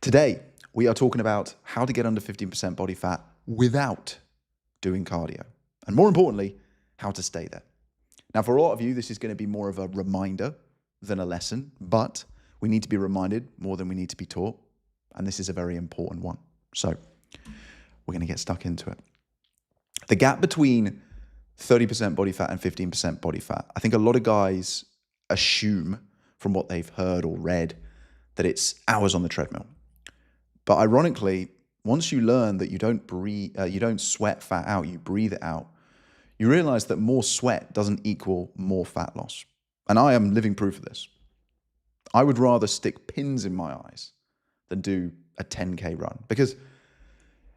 Today, we are talking about how to get under 15% body fat without doing cardio. And more importantly, how to stay there. Now, for a lot of you, this is going to be more of a reminder than a lesson, but we need to be reminded more than we need to be taught. And this is a very important one. So we're going to get stuck into it. The gap between 30% body fat and 15% body fat, I think a lot of guys assume from what they've heard or read that it's hours on the treadmill. But ironically, once you learn that you don't sweat fat out, you breathe it out, you realize that more sweat doesn't equal more fat loss. And I am living proof of this. I would rather stick pins in my eyes than do a 10K run, because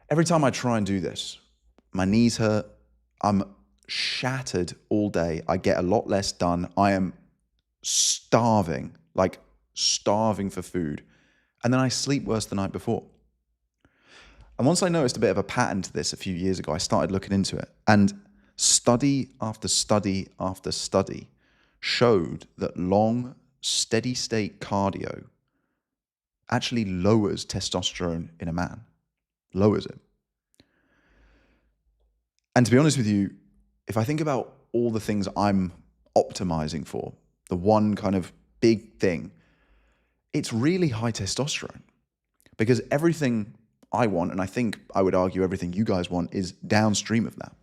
every time I try and do this, my knees hurt, I'm shattered all day, I get a lot less done, I am starving, like starving for food. And then I sleep worse the night before. And once I noticed a bit of a pattern to this a few years ago, I started looking into it. And study after study after study showed that long, steady state cardio actually lowers testosterone in a man, lowers it. And to be honest with you, if I think about all the things I'm optimizing for, the one kind of big thing, it's really high testosterone, because everything I want, and I think I would argue everything you guys want, is downstream of that.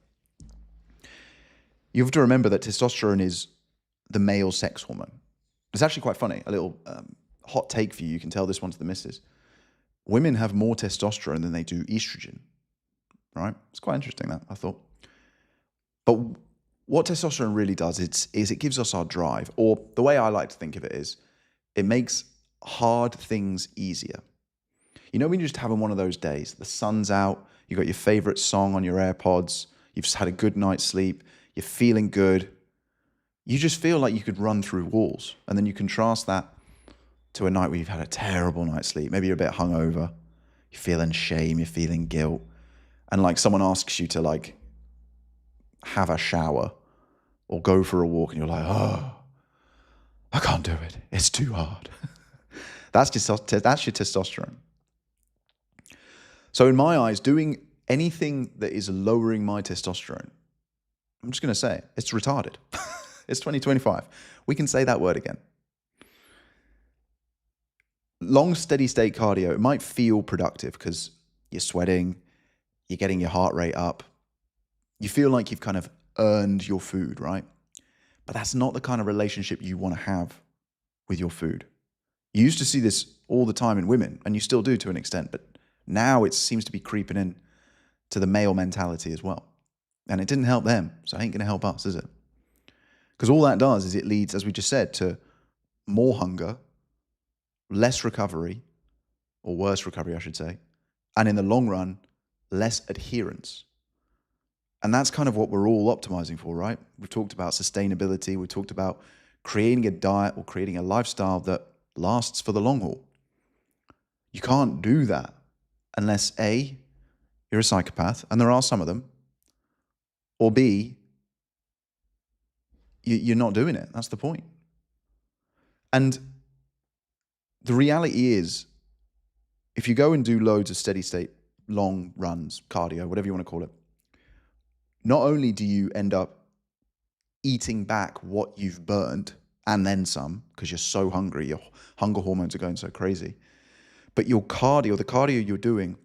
You have to remember that testosterone is the male sex hormone. It's actually quite funny, a little hot take for you. You can tell this one to the missus. Women have more testosterone than they do estrogen, right? It's quite interesting, that, I thought. But what testosterone really does is it gives us our drive, or the way I like to think of it is it makes hard things easier. You know, when you're just having one of those days, the sun's out, you got your favorite song on your AirPods, you've just had a good night's sleep, you're feeling good, you just feel like you could run through walls. And then you contrast that to a night where you've had a terrible night's sleep. Maybe you're a bit hungover, you're feeling shame, you're feeling guilt, and like someone asks you to like have a shower or go for a walk, and you're like, oh, I can't do it, it's too hard. That's your testosterone. So in my eyes, doing anything that is lowering my testosterone, I'm just going to say it, it's retarded. It's 2025. We can say that word again. Long, steady state cardio, it might feel productive because you're sweating, you're getting your heart rate up, you feel like you've kind of earned your food, right? But that's not the kind of relationship you want to have with your food. You used to see this all the time in women, and you still do to an extent, but now it seems to be creeping in to the male mentality as well. And it didn't help them, so it ain't going to help us, is it? Because all that does is it leads, as we just said, to more hunger, less recovery, or worse recovery, I should say, and in the long run, less adherence. And that's kind of what we're all optimizing for, right? We've talked about sustainability, we've talked about creating a diet or creating a lifestyle that lasts for the long haul. You can't do that unless A, you're a psychopath, and there are some of them, or B, you're not doing it. That's the point. And the reality is, if you go and do loads of steady state, long runs, cardio, whatever you want to call it, not only do you end up eating back what you've burned and then some, because you're so hungry, your hunger hormones are going so crazy, but your cardio, the cardio you're doing,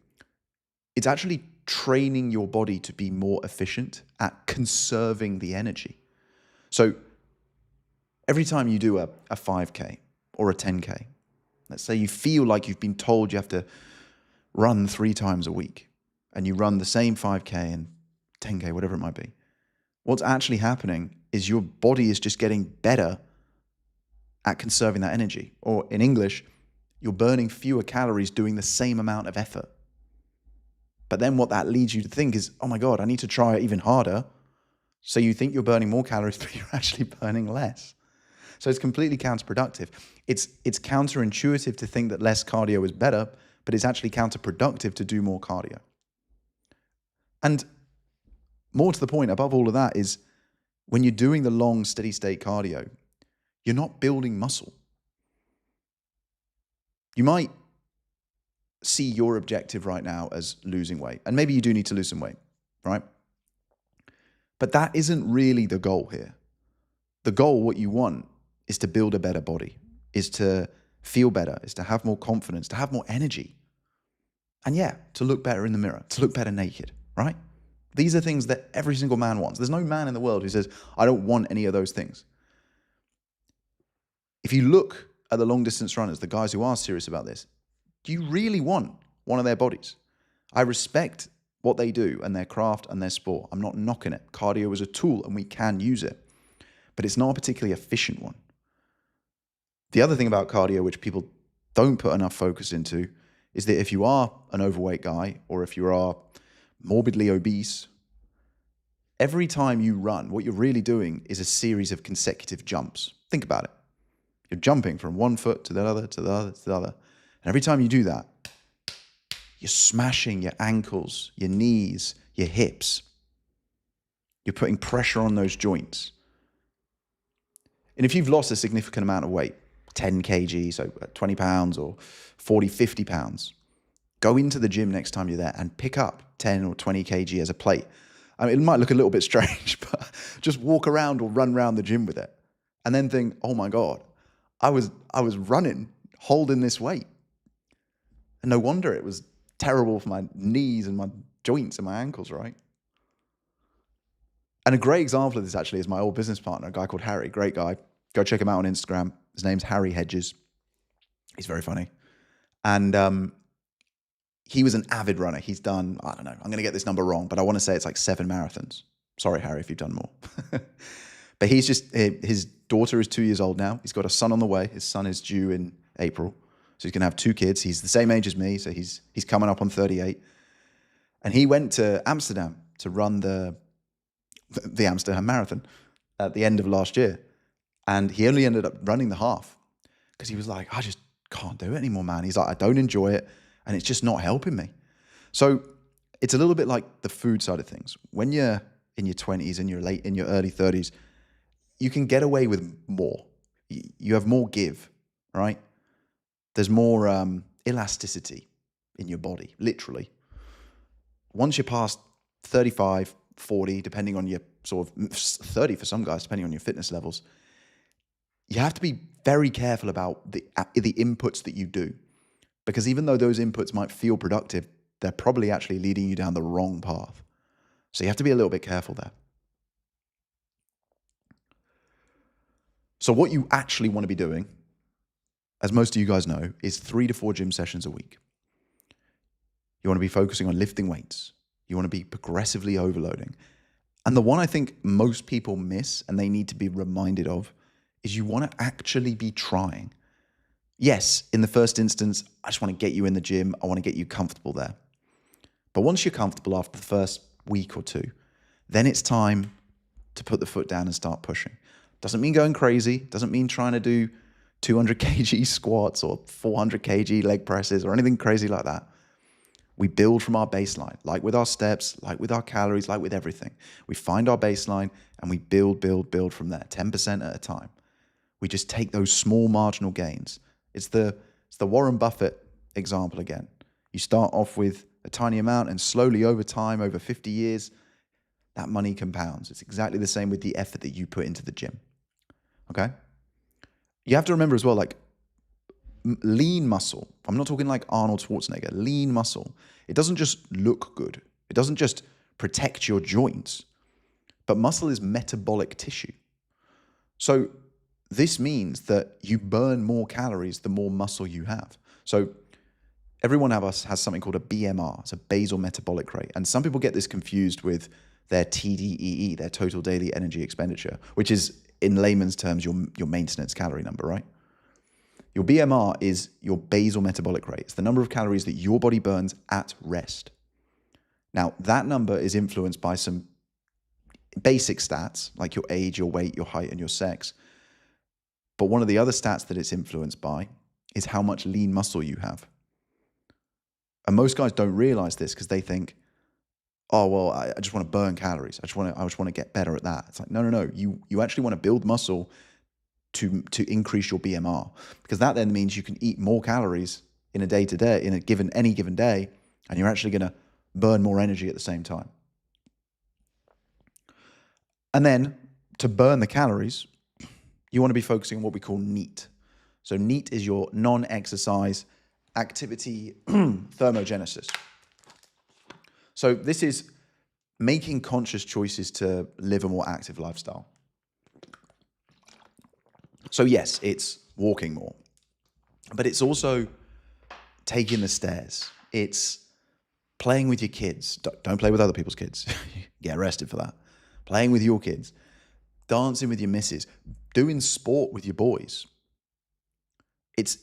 it's actually training your body to be more efficient at conserving the energy. So every time you do a 5K or a 10K, let's say you feel like you've been told you have to run 3 times a week, and you run the same 5K and 10K, whatever it might be. What's actually happening is your body is just getting better at conserving that energy. Or in English, you're burning fewer calories doing the same amount of effort. But then what that leads you to think is, oh my God, I need to try it even harder. So you think you're burning more calories, but you're actually burning less. So it's completely counterproductive. It's counterintuitive to think that less cardio is better, but it's actually counterproductive to do more cardio. And more to the point, above all of that, is when you're doing the long, steady state cardio, you're not building muscle. You might see your objective right now as losing weight. And maybe you do need to lose some weight, right? But that isn't really the goal here. The goal, what you want, is to build a better body, is to feel better, is to have more confidence, to have more energy. And yeah, to look better in the mirror, to look better naked, right? These are things that every single man wants. There's no man in the world who says, I don't want any of those things. If you look at the long distance runners, the guys who are serious about this, do you really want one of their bodies? I respect what they do and their craft and their sport. I'm not knocking it. Cardio is a tool and we can use it, but it's not a particularly efficient one. The other thing about cardio, which people don't put enough focus into, is that if you are an overweight guy or if you are morbidly obese, every time you run, what you're really doing is a series of consecutive jumps. Think about it. You're jumping from one foot to the other, to the other, to the other. And every time you do that, you're smashing your ankles, your knees, your hips. You're putting pressure on those joints. And if you've lost a significant amount of weight, 10 kg, so 20 pounds or 40, 50 pounds, go into the gym next time you're there and pick up 10 or 20 kg as a plate. I mean, it might look a little bit strange, but just walk around or run around the gym with it. And then think, oh my God, I was running, holding this weight. And no wonder it was terrible for my knees and my joints and my ankles, right? And a great example of this actually is my old business partner, a guy called Harry, great guy. Go check him out on Instagram. His name's Harry Hedges. He's very funny. And he was an avid runner. He's done, I don't know, I'm going to get this number wrong, but I want to say it's like 7 marathons. Sorry, Harry, if you've done more. But his daughter is 2 years old now. He's got a son on the way. His son is due in April. So he's going to have 2 kids. He's the same age as me. So he's coming up on 38. And he went to Amsterdam to run the Amsterdam Marathon at the end of last year. And he only ended up running the half because he was like, I just can't do it anymore, man. He's like, I don't enjoy it. And it's just not helping me. So it's a little bit like the food side of things. When you're in your 20s and you're in your early 30s, you can get away with more. You have more give, right? There's more elasticity in your body, literally. Once you're past 35, 40, depending on your sort of 30 for some guys, depending on your fitness levels, you have to be very careful about the inputs that you do. Because even though those inputs might feel productive, they're probably actually leading you down the wrong path. So you have to be a little bit careful there. So what you actually want to be doing, as most of you guys know, is 3 to 4 gym sessions a week. You want to be focusing on lifting weights. You want to be progressively overloading. And the one I think most people miss and they need to be reminded of is you want to actually be trying. Yes, in the first instance, I just want to get you in the gym. I want to get you comfortable there. But once you're comfortable after the first week or 2, then it's time to put the foot down and start pushing. Doesn't mean going crazy. Doesn't mean trying to do 200 kg squats or 400 kg leg presses or anything crazy like that. We build from our baseline, like with our steps, like with our calories, like with everything. We find our baseline and we build from there, 10% at a time. We just take those small marginal gains. It's the Warren Buffett example again. You start off with a tiny amount and slowly over time, over 50 years, that money compounds. It's exactly the same with the effort that you put into the gym. Okay? You have to remember as well, like lean muscle. I'm not talking like Arnold Schwarzenegger. Lean muscle. It doesn't just look good. It doesn't just protect your joints. But muscle is metabolic tissue. So this means that you burn more calories the more muscle you have. So every one of us has something called a BMR. It's a basal metabolic rate. And some people get this confused with their TDEE, their total daily energy expenditure, which is in layman's terms your maintenance calorie number, right? Your BMR is your basal metabolic rate. It's the number of calories that your body burns at rest. Now, that number is influenced by some basic stats, like your age, your weight, your height, and your sex. But one of the other stats that it's influenced by is how much lean muscle you have. And most guys don't realize this because they think, oh, well, I just want to burn calories. I just want to get better at that. It's like, no. You actually want to build muscle to increase your BMR, because that then means you can eat more calories in a day-to-day, in any given day, and you're actually going to burn more energy at the same time. And then to burn the calories, you want to be focusing on what we call NEAT. So NEAT is your non-exercise activity thermogenesis. So this is making conscious choices to live a more active lifestyle. So yes, it's walking more, but it's also taking the stairs. It's playing with your kids. Don't play with other people's kids. Get arrested for that. Playing with your kids, dancing with your missus, doing sport with your boys. It's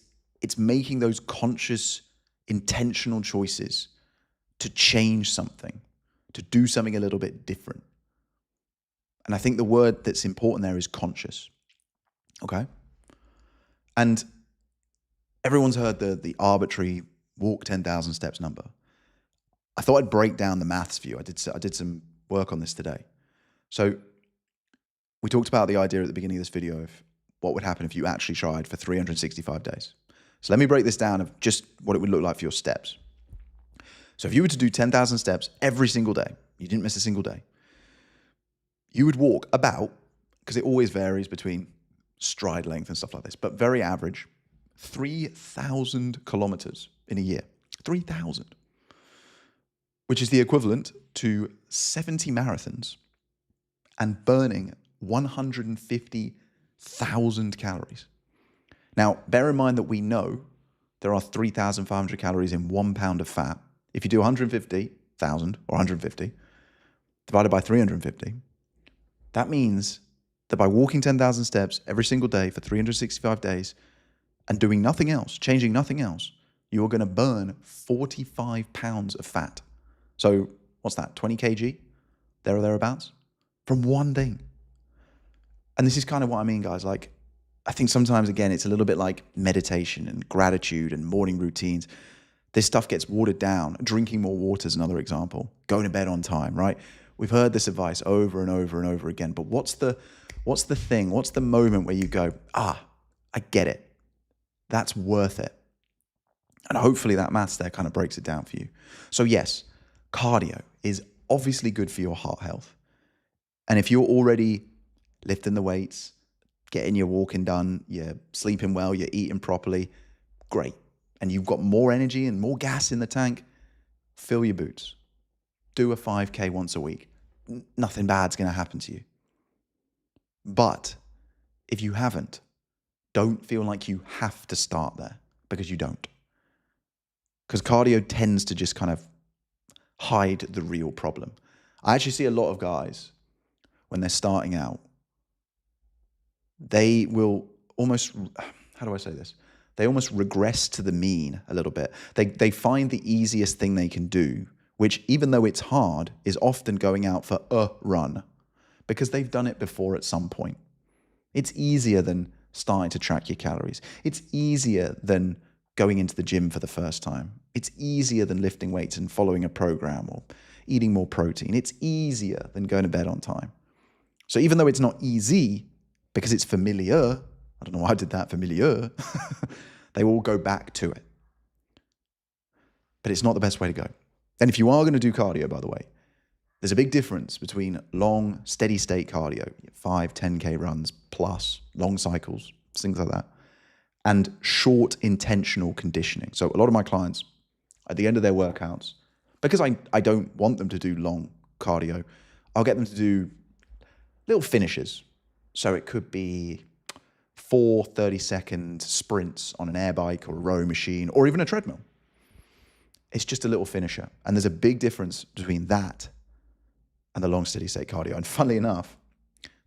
making those conscious, intentional choices to change something, to do something a little bit different. And I think the word that's important there is conscious. Okay? And everyone's heard the arbitrary walk 10,000 steps number. I thought I'd break down the maths for you. I did some work on this today. So we talked about the idea at the beginning of this video of what would happen if you actually tried for 365 days. So let me break this down of just what it would look like for your steps. So if you were to do 10,000 steps every single day, you didn't miss a single day, you would walk about, because it always varies between stride length and stuff like this, but very average, 3,000 kilometers in a year. 3,000. Which is the equivalent to 70 marathons and burning 150,000 calories. Now, bear in mind that we know there are 3,500 calories in 1 pound of fat. If you do 150,000 or 150 divided by 350, that means that by walking 10,000 steps every single day for 365 days and doing nothing else, changing nothing else, you are going to burn 45 pounds of fat. So what's that, 20 kg, there or thereabouts, from one thing. And this is kind of what I mean, guys. Like, I think sometimes, again, it's a little bit like meditation and gratitude and morning routines. This stuff gets watered down. Drinking more water is another example. Going to bed on time, right? We've heard this advice over and over and over again. But what's the thing? What's the moment where you go, I get it. That's worth it. And hopefully that maths there kind of breaks it down for you. So yes, cardio is obviously good for your heart health. And if you're already lifting the weights, getting your walking done, you're sleeping well, you're eating properly, great. And you've got more energy and more gas in the tank, fill your boots. Do a 5K once a week. Nothing bad's going to happen to you. But if you haven't, don't feel like you have to start there, because you don't. Because cardio tends to just kind of hide the real problem. I actually see a lot of guys, when they're starting out, they will almost, how do I say this? They almost regress to the mean a little bit. They find the easiest thing they can do, which, even though it's hard, is often going out for a run, because they've done it before at some point. It's easier than starting to track your calories. It's easier than going into the gym for the first time. It's easier than lifting weights and following a program or eating more protein. It's easier than going to bed on time. So even though it's not easy, because it's familiar, I don't know why I did that, familiar, they will go back to it. But it's not the best way to go. And if you are going to do cardio, by the way, there's a big difference between long, steady state cardio, 5, 10K runs plus, long cycles, things like that, and short, intentional conditioning. So a lot of my clients, at the end of their workouts, because I don't want them to do long cardio, I'll get them to do little finishes. So it could be 4 30-second sprints on an air bike or a row machine or even a treadmill. It's just a little finisher. And there's a big difference between that and the long steady state cardio. And funnily enough,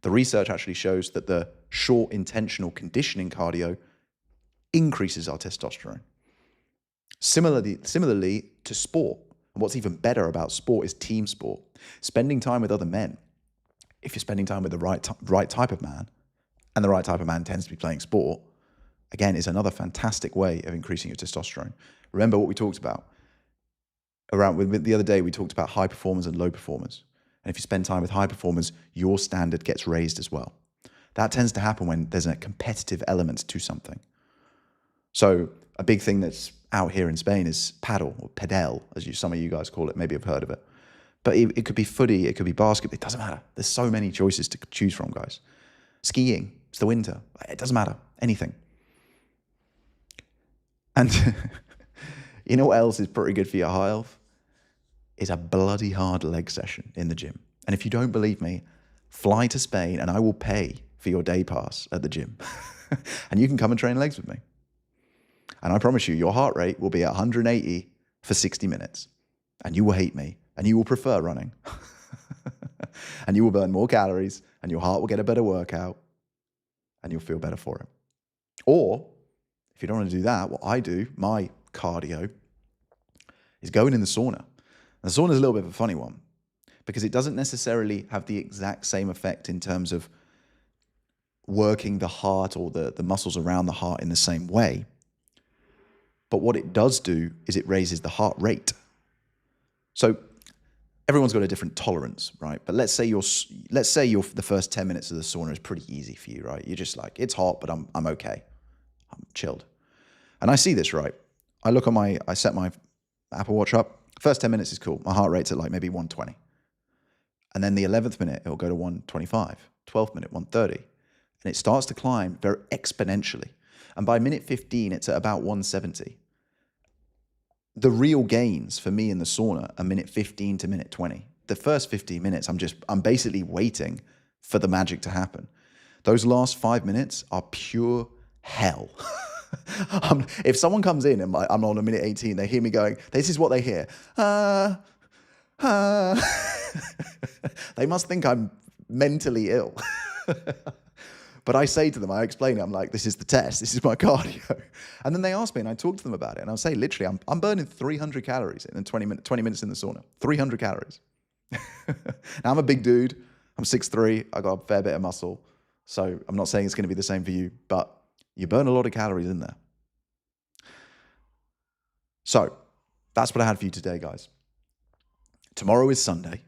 the research actually shows that the short intentional conditioning cardio increases our testosterone. Similarly to sport. And what's even better about sport is team sport. Spending time with other men. If you're spending time with the right type of man, and the right type of man tends to be playing sport, again, is another fantastic way of increasing your testosterone. Remember what we talked about the other day. We talked about high performers and low performers. And if you spend time with high performers, your standard gets raised as well. That tends to happen when there's a competitive element to something. So a big thing that's out here in Spain is paddle or padel, as some of you guys call it. Maybe you've heard of it. But it could be footy, it could be basketball. It doesn't matter. There's so many choices to choose from, guys. Skiing, it's the winter. It doesn't matter. Anything. And you know what else is pretty good for your health? Is a bloody hard leg session in the gym. And if you don't believe me, fly to Spain and I will pay for your day pass at the gym. And you can come and train legs with me. And I promise you, your heart rate will be at 180 for 60 minutes. And you will hate me. And you will prefer running. And you will burn more calories. And your heart will get a better workout. And you'll feel better for it. Or, if you don't want to do that, what I do, my cardio, is going in the sauna. And the sauna is a little bit of a funny one. Because it doesn't necessarily have the exact same effect in terms of working the heart or the muscles around the heart in the same way. But what it does do is it raises the heart rate. So everyone's got a different tolerance, right? But let's say the first 10 minutes of the sauna is pretty easy for you, right? You're just like, it's hot, but I'm okay. I'm chilled. And I see this, right? I set my Apple Watch up. First 10 minutes is cool. My heart rate's at like maybe 120. And then the 11th minute, it'll go to 125. 12th minute, 130. And it starts to climb very exponentially. And by minute 15, it's at about 170. The real gains for me in the sauna are minute 15 to minute 20. The first 15 minutes, I'm basically waiting for the magic to happen. Those last 5 minutes are pure hell. If someone comes in and I'm on a minute 18, they hear me going, this is what they hear. They must think I'm mentally ill. But I say to them, I explain it, I'm like, this is the test, this is my cardio. And then they ask me and I talk to them about it. And I'll say, literally, I'm burning 300 calories in 20 minutes in the sauna. 300 calories. Now, I'm a big dude. I'm 6'3". I got a fair bit of muscle. So I'm not saying it's going to be the same for you, but you burn a lot of calories in there. So that's what I had for you today, guys. Tomorrow is Sunday.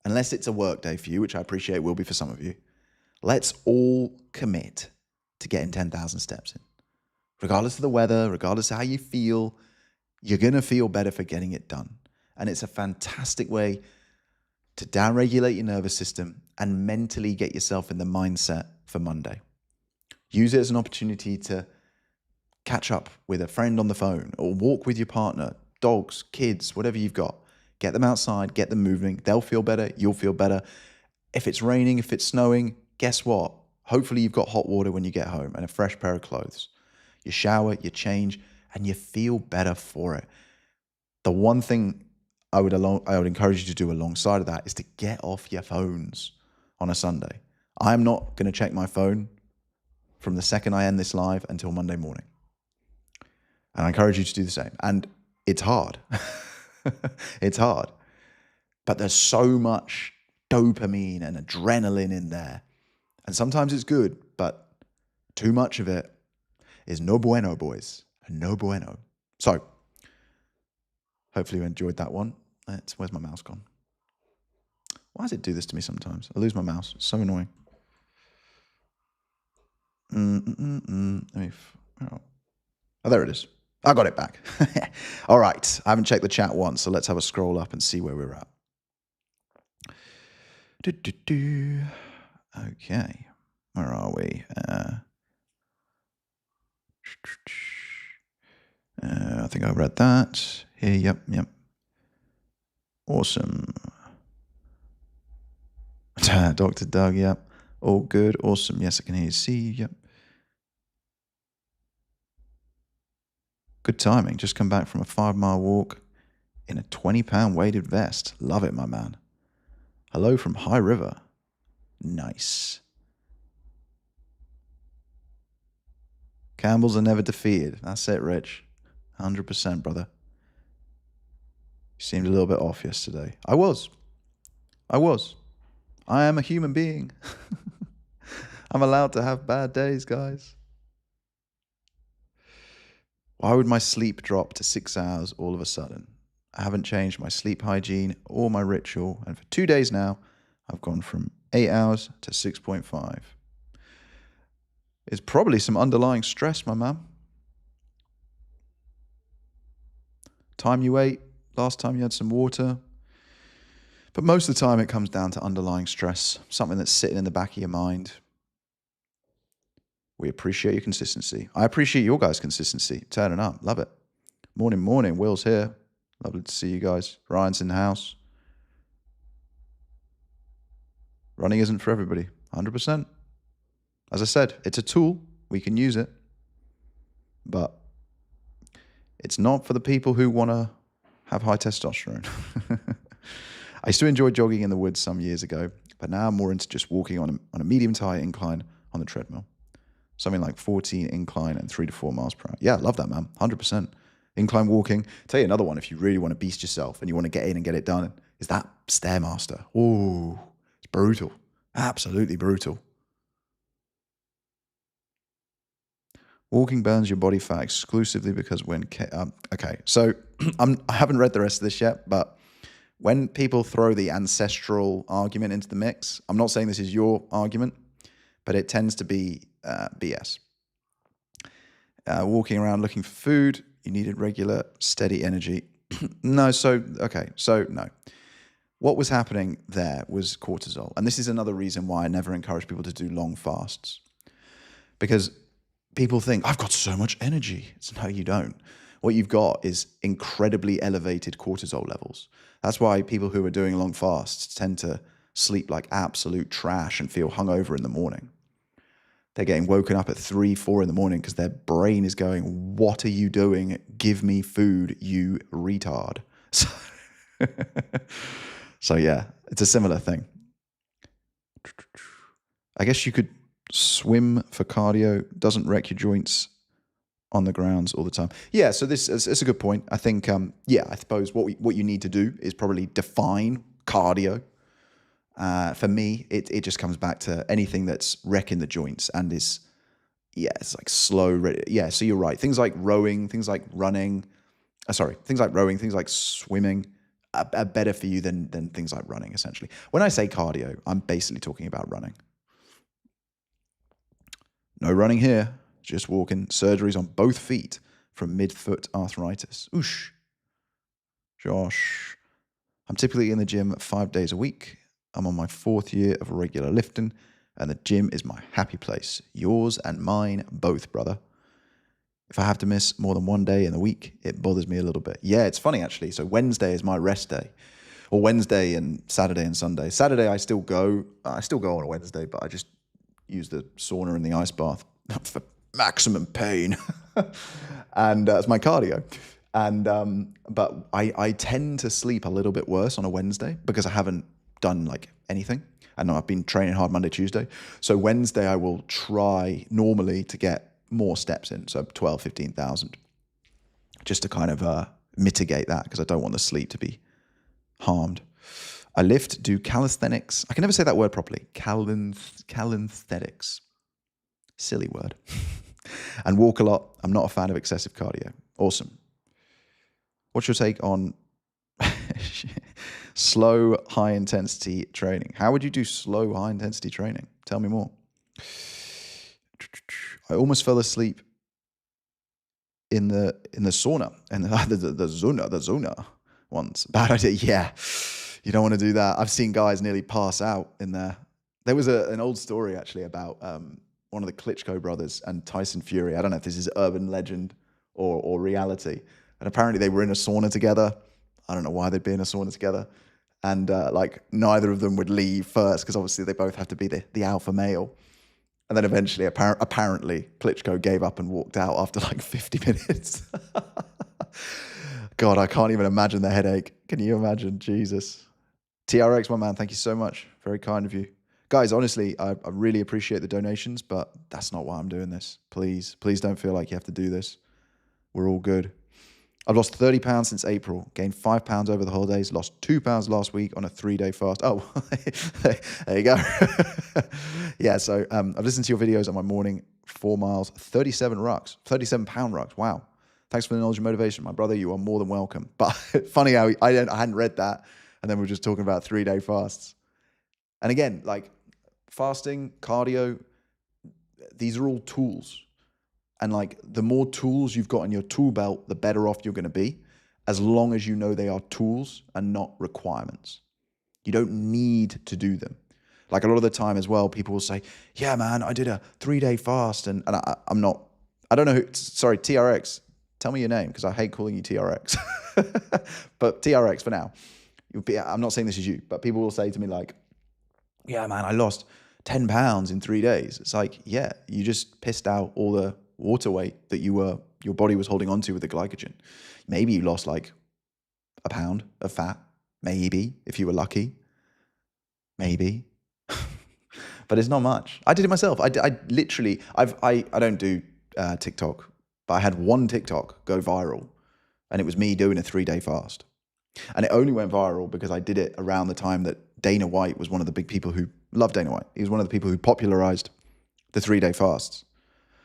Unless it's a work day for you, which I appreciate will be for some of you. Let's all commit to getting 10,000 steps in. Regardless of the weather, regardless of how you feel, you're going to feel better for getting it done. And it's a fantastic way to downregulate your nervous system and mentally get yourself in the mindset for Monday. Use it as an opportunity to catch up with a friend on the phone or walk with your partner, dogs, kids, whatever you've got. Get them outside, get them moving. They'll feel better. You'll feel better. If it's raining, if it's snowing, guess what? Hopefully you've got hot water when you get home and a fresh pair of clothes. You shower, you change, and you feel better for it. The one thing I would encourage you to do alongside of that is to get off your phones on a Sunday. I'm not going to check my phone from the second I end this live until Monday morning. And I encourage you to do the same. And it's hard. It's hard. But there's so much dopamine and adrenaline in there. And sometimes it's good, but too much of it is no bueno, boys. No bueno. So, hopefully you enjoyed that one. Where's my mouse gone? Why does it do this to me sometimes? I lose my mouse. It's so annoying. Oh, there it is. I got it back. All right. I haven't checked the chat once, so let's have a scroll up and see where we're at. Okay. Where are we? I think I read that. Here, yep. Awesome. Dr. Doug, yep. All good. Awesome. Yes, I can hear you. See, yep. Good timing. Just come back from a 5-mile walk in a 20-pound weighted vest. Love it, my man. Hello from High River. Nice. Campbells are never defeated. That's it, Rich. 100%, brother. You seemed a little bit off yesterday. I was. I am a human being. I'm allowed to have bad days, guys. Why would my sleep drop to 6 hours all of a sudden? I haven't changed my sleep hygiene or my ritual, and for 2 days now, I've gone from 8 hours to 6.5. It's probably some underlying stress, my man. time you ate, last time you had some water. But most of the time it comes down to underlying stress, something that's sitting in the back of your mind. We appreciate your consistency. I appreciate your guys' consistency. Turning up. Love it. Morning. Will's here. Lovely to see you guys. Ryan's in the house. Running isn't for everybody. 100%. As I said, it's a tool. We can use it. But it's not for the people who want to have high testosterone. I used to enjoy jogging in the woods some years ago, but now I'm more into just walking on a medium to high incline on the treadmill. Something like 14 incline and 3 to 4 miles per hour. Yeah, I love that, man. 100%. Incline walking. Tell you another one, if you really want to beast yourself and you want to get in and get it done, is that Stairmaster. Ooh, it's brutal. Absolutely brutal. Walking burns your body fat exclusively because when... okay, so I haven't read the rest of this yet, but when people throw the ancestral argument into the mix, I'm not saying this is your argument, but it tends to be BS. Walking around looking for food, you needed regular, steady energy. No. What was happening there was cortisol. And this is another reason why I never encourage people to do long fasts. Because people think, I've got so much energy. No, you don't. What you've got is incredibly elevated cortisol levels. That's why people who are doing long fasts tend to sleep like absolute trash and feel hungover in the morning. They're getting woken up at 3, 4 in the morning because their brain is going, what are you doing? Give me food, you retard. So yeah, it's a similar thing. I guess you could swim for cardio. Doesn't wreck your joints on the grounds all the time. Yeah, so this is a good point. I think, I suppose what you need to do is probably define cardio. For me, it just comes back to anything that's wrecking the joints and is, it's like slow. Yeah, so you're right. Things like rowing, things like running, things like swimming are better for you than things like running, essentially. When I say cardio, I'm basically talking about running. No running here, just walking. Surgeries on both feet from mid-foot arthritis. Oosh. Josh. I'm typically in the gym 5 days a week. I'm on my 4th year of regular lifting, and the gym is my happy place. Yours and mine both, brother. If I have to miss more than 1 day in the week, it bothers me a little bit. Yeah, it's funny, actually. So Wednesday is my rest day. Or Wednesday and Saturday and Sunday. Saturday, I still go on a Wednesday, but I just use the sauna and the ice bath for maximum pain. And it's my cardio. And but I tend to sleep a little bit worse on a Wednesday because I haven't done like anything. I know I've been training hard Monday, Tuesday. So Wednesday I will try normally to get more steps in. So 12, 15,000 just to kind of mitigate that because I don't want the sleep to be harmed. I lift, do calisthenics. I can never say that word properly. Calisthenics. Silly word. And walk a lot. I'm not a fan of excessive cardio. Awesome. What's your take on slow, high-intensity training? How would you do slow, high-intensity training? Tell me more. I almost fell asleep in the sauna and the sauna once. Bad idea. Yeah, you don't want to do that. I've seen guys nearly pass out in there. There was an old story actually about one of the Klitschko brothers and Tyson Fury. I don't know if this is urban legend or reality. And apparently they were in a sauna together. I don't know why they'd be in a sauna together. And neither of them would leave first because obviously they both have to be the alpha male. And then eventually, apparently, Klitschko gave up and walked out after like 50 minutes. God, I can't even imagine the headache. Can you imagine? Jesus. TRX, my man, thank you so much. Very kind of you. Guys, honestly, I really appreciate the donations, but that's not why I'm doing this. Please don't feel like you have to do this. We're all good. I've lost 30 pounds since April, gained 5 pounds over the holidays, lost 2 pounds last week on a 3-day fast. Oh, there you go. Yeah, so I've listened to your videos on my morning 4 miles, 37 pound rucks. Wow. Thanks for the knowledge and motivation, my brother. You are more than welcome. But funny how I hadn't read that, and then we're just talking about 3-day fasts. And again, like fasting, cardio, these are all tools. And like the more tools you've got in your tool belt, the better off you're going to be. as long as you know they are tools and not requirements. You don't need to do them. Like a lot of the time as well, people will say, yeah, man, I did a 3-day fast and I'm not, I don't know who, sorry, TRX, tell me your name because I hate calling you TRX. But TRX for now. I'm not saying this is you, but people will say to me like, yeah, man, I lost 10 pounds in 3 days. It's like, yeah, you just pissed out all the water weight that your body was holding onto with the glycogen. Maybe you lost like a pound of fat, maybe, if you were lucky, maybe. But it's not much. I did it myself. I literally, I don't do TikTok, but I had one TikTok go viral, and it was me doing a 3-day fast. And it only went viral because I did it around the time that Dana White was one of the big people who loved Dana White. He was one of the people who popularized the 3-day fasts.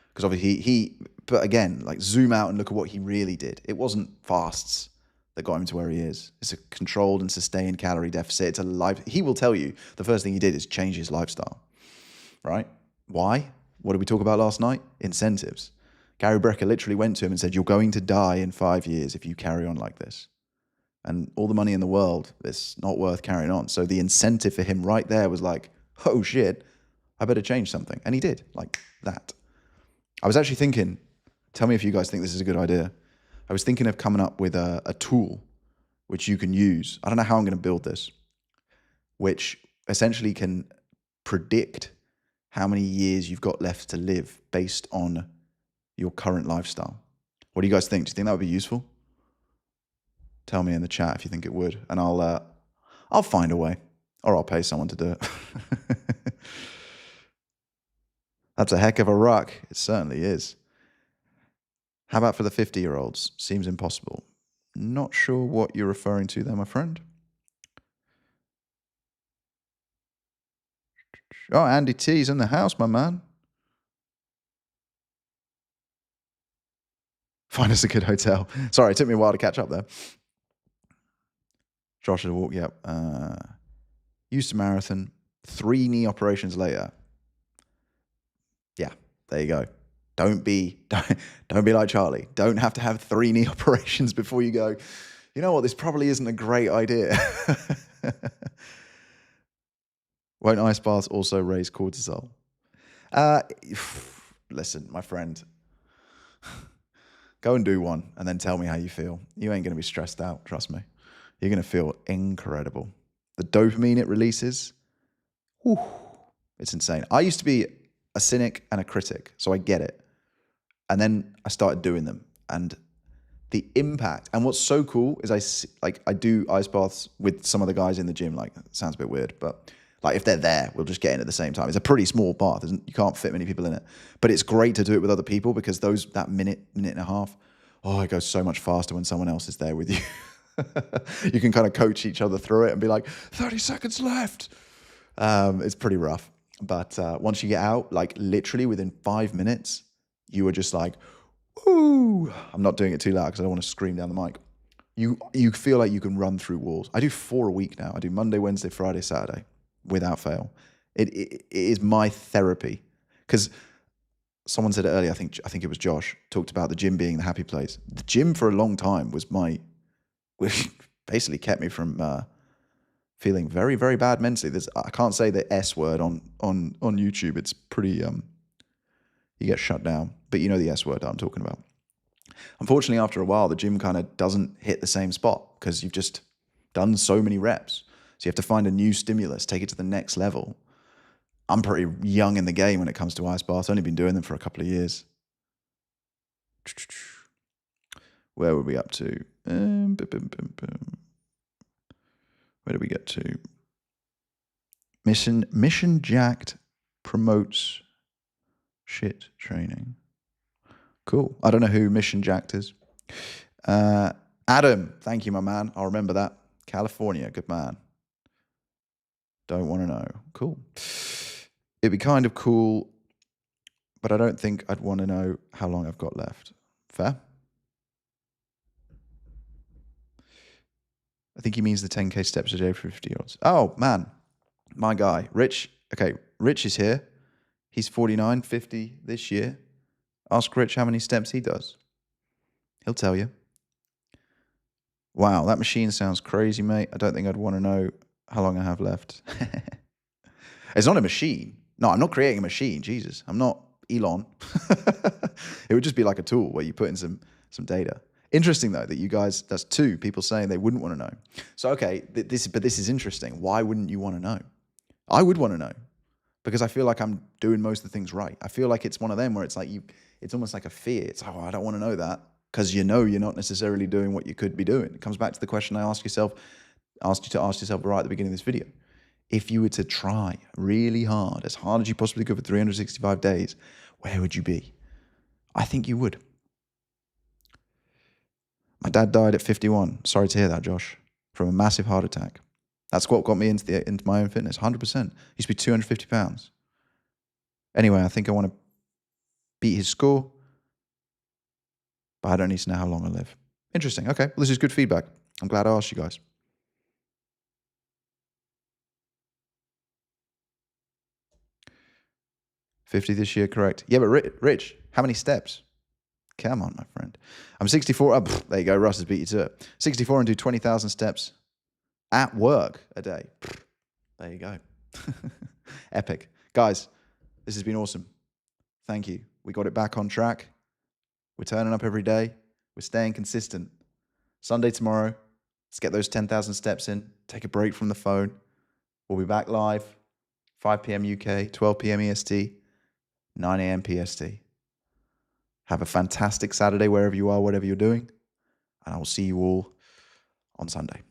Because obviously but again, like zoom out and look at what he really did. It wasn't fasts that got him to where he is. It's a controlled and sustained calorie deficit. It's a life. He will tell you the first thing he did is change his lifestyle, right? Why? What did we talk about last night? Incentives. Gary Brecker literally went to him and said, you're going to die in 5 years if you carry on like this. And all the money in the world, it's not worth carrying on. So the incentive for him right there was like, oh shit, I better change something. And he did, like that. I was actually thinking, tell me if you guys think this is a good idea. I was thinking of coming up with a tool which you can use. I don't know how I'm going to build this, which essentially can predict how many years you've got left to live based on your current lifestyle. What do you guys think? Do you think that would be useful? Tell me in the chat if you think it would, and I'll find a way, or I'll pay someone to do it. That's a heck of a ruck. It certainly is. How about for the 50-year-olds? Seems impossible. Not sure what you're referring to there, my friend. Oh, Andy T's in the house, my man. Find us a good hotel. Sorry, it took me a while to catch up there. Josh had a walk, yep. Used to marathon, 3 knee operations later. Yeah, there you go. Don't be like Charlie. Don't have to have 3 knee operations before you go, you know what, this probably isn't a great idea. Won't ice baths also raise cortisol? Listen, my friend, go and do one and then tell me how you feel. You ain't going to be stressed out, trust me. You're going to feel incredible. The dopamine it releases, whew, it's insane. I used to be a cynic and a critic, so I get it. And then I started doing them, and the impact. And what's so cool is I do ice baths with some of the guys in the gym. Like, it sounds a bit weird, but like if they're there, we'll just get in at the same time. It's a pretty small bath. You can't fit many people in it, but it's great to do it with other people because that minute and a half, oh, it goes so much faster when someone else is there with you. You can kind of coach each other through it and be like, 30 seconds left. It's pretty rough. But once you get out, like literally within 5 minutes, you are just like, woo. I'm not doing it too loud because I don't want to scream down the mic. You feel like you can run through walls. I do 4 a week now. I do Monday, Wednesday, Friday, Saturday, without fail. It is my therapy. Because someone said it earlier, I think it was Josh, talked about the gym being the happy place. The gym for a long time which basically kept me from feeling very, very bad mentally. I can't say the S word on YouTube. It's pretty, you get shut down. But you know the S word that I'm talking about. Unfortunately, after a while, the gym kind of doesn't hit the same spot because you've just done so many reps. So you have to find a new stimulus, take it to the next level. I'm pretty young in the game when it comes to ice baths. I've only been doing them for a couple of years. Where were we up to? Where did we get to? Mission Jacked promotes shit training. Cool. I don't know who Mission Jacked is. Adam, thank you, my man. I'll remember that. California, good man. Don't want to know. Cool. It'd be kind of cool, but I don't think I'd want to know how long I've got left. Fair? I think he means the 10K steps a day for 50-year-olds. Oh, man. My guy, Rich. Okay, Rich is here. He's 49, 50 this year. Ask Rich how many steps he does. He'll tell you. Wow, that machine sounds crazy, mate. I don't think I'd want to know how long I have left. It's not a machine. No, I'm not creating a machine. Jesus, I'm not Elon. It would just be like a tool where you put in some data. Interesting though that you guys, that's two people saying they wouldn't want to know. So okay, this is interesting. Why wouldn't you want to know? I would want to know because I feel like I'm doing most of the things right. I feel like it's one of them where it's like it's almost like a fear. It's oh, I don't want to know that because you know you're not necessarily doing what you could be doing. It comes back to the question I asked you to ask yourself right at the beginning of this video. If you were to try really hard, as hard as you possibly could for 365 days, where would you be? I think you would. My dad died at 51. Sorry to hear that, Josh, from a massive heart attack. That's what got me into my own fitness, 100%. Used to be 250 pounds. Anyway, I think I want to beat his score, but I don't need to know how long I live. Interesting. Okay, well, this is good feedback. I'm glad I asked you guys. 50 this year, correct. Yeah, but Rich, how many steps? Come on, my friend. I'm 64. Oh, there you go. Russ has beat you to it. 64 and do 20,000 steps at work a day. There you go. Epic. Guys, this has been awesome. Thank you. We got it back on track. We're turning up every day. We're staying consistent. Sunday tomorrow, let's get those 10,000 steps in. Take a break from the phone. We'll be back live, 5 p.m. UK, 12 p.m. EST, 9 a.m. PST. Have a fantastic Saturday wherever you are, whatever you're doing. And I will see you all on Sunday.